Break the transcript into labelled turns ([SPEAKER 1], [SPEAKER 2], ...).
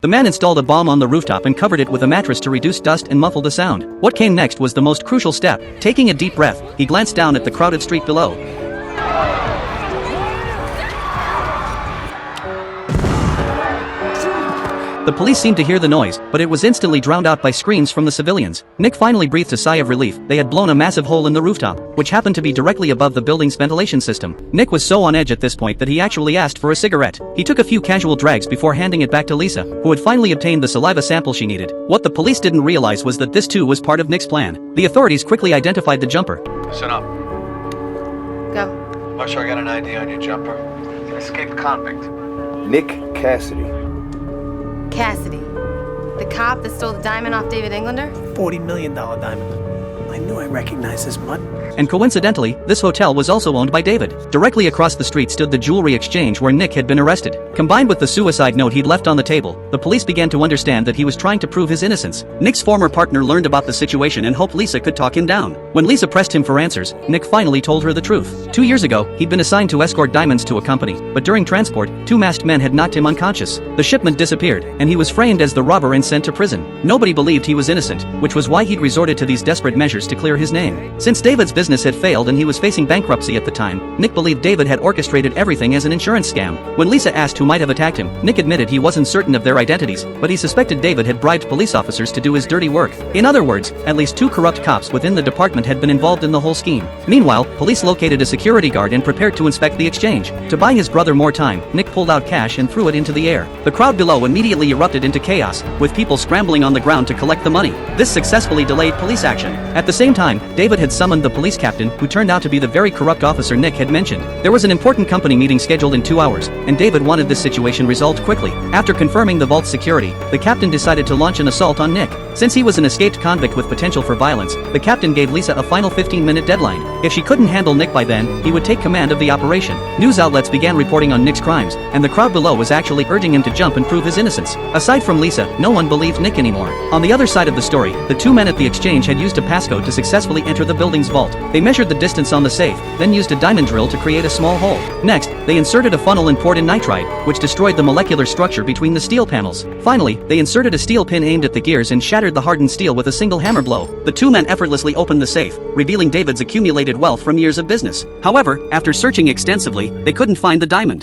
[SPEAKER 1] The man installed a bomb on the rooftop and covered it with a mattress to reduce dust and muffle the sound. What came next was the most crucial step. Taking a deep breath, he glanced down at the crowded street below. The police seemed to hear the noise, but it was instantly drowned out by screams from the civilians. Nick finally breathed a sigh of relief. They had blown a massive hole in the rooftop, which happened to be directly above the building's ventilation system. Nick was so on edge at this point that he actually asked for a cigarette. He took a few casual drags before handing it back to Lisa, who had finally obtained the saliva sample she needed. What the police didn't realize was that this too was part of Nick's plan. The authorities quickly identified the jumper.
[SPEAKER 2] Listen up.
[SPEAKER 3] Go.
[SPEAKER 2] Marshal, I got an ID on your jumper. An escaped convict.
[SPEAKER 4] Nick Cassidy.
[SPEAKER 3] Cassidy. The cop that stole the diamond off David Englander?
[SPEAKER 5] $40 million diamond. I knew I recognized this mutt.
[SPEAKER 1] And coincidentally, this hotel was also owned by David. Directly across the street stood the jewelry exchange where Nick had been arrested. Combined with the suicide note he'd left on the table, the police began to understand that he was trying to prove his innocence. Nick's former partner learned about the situation and hoped Lisa could talk him down. When Lisa pressed him for answers, Nick finally told her the truth. 2 years ago, he'd been assigned to escort diamonds to a company, but during transport, 2 masked men had knocked him unconscious. The shipment disappeared, and he was framed as the robber and sent to prison. Nobody believed he was innocent, which was why he'd resorted to these desperate measures to clear his name. Since David's business had failed and he was facing bankruptcy at the time, Nick believed David had orchestrated everything as an insurance scam. When Lisa asked who might have attacked him, Nick admitted he wasn't certain of their identities, but he suspected David had bribed police officers to do his dirty work. In other words, at least 2 corrupt cops within the department had been involved in the whole scheme. Meanwhile, police located a security guard and prepared to inspect the exchange. To buy his brother more time, Nick pulled out cash and threw it into the air. The crowd below immediately erupted into chaos, with people scrambling on the ground to collect the money. This successfully delayed police action. At the same time, David had summoned the police captain, who turned out to be the very corrupt officer Nick had mentioned. There was an important company meeting scheduled in 2 hours, and David wanted this situation resolved quickly. After confirming the vault's security, the captain decided to launch an assault on Nick. Since he was an escaped convict with potential for violence, the captain gave Lisa a final 15-minute deadline. If she couldn't handle Nick by then, he would take command of the operation. News outlets began reporting on Nick's crimes, and the crowd below was actually urging him to jump and prove his innocence. Aside from Lisa, no one believed Nick anymore. On the other side of the story, the 2 men at the exchange had used a passcode to successfully enter the building's vault. They measured the distance on the safe, then used a diamond drill to create a small hole. Next, they inserted a funnel and poured in nitride, which destroyed the molecular structure between the steel panels. Finally, they inserted a steel pin aimed at the gears and shattered the hardened steel with a single hammer blow. The 2 men effortlessly opened the safe, revealing David's accumulated wealth from years of business. However, after searching extensively, they couldn't find the diamond.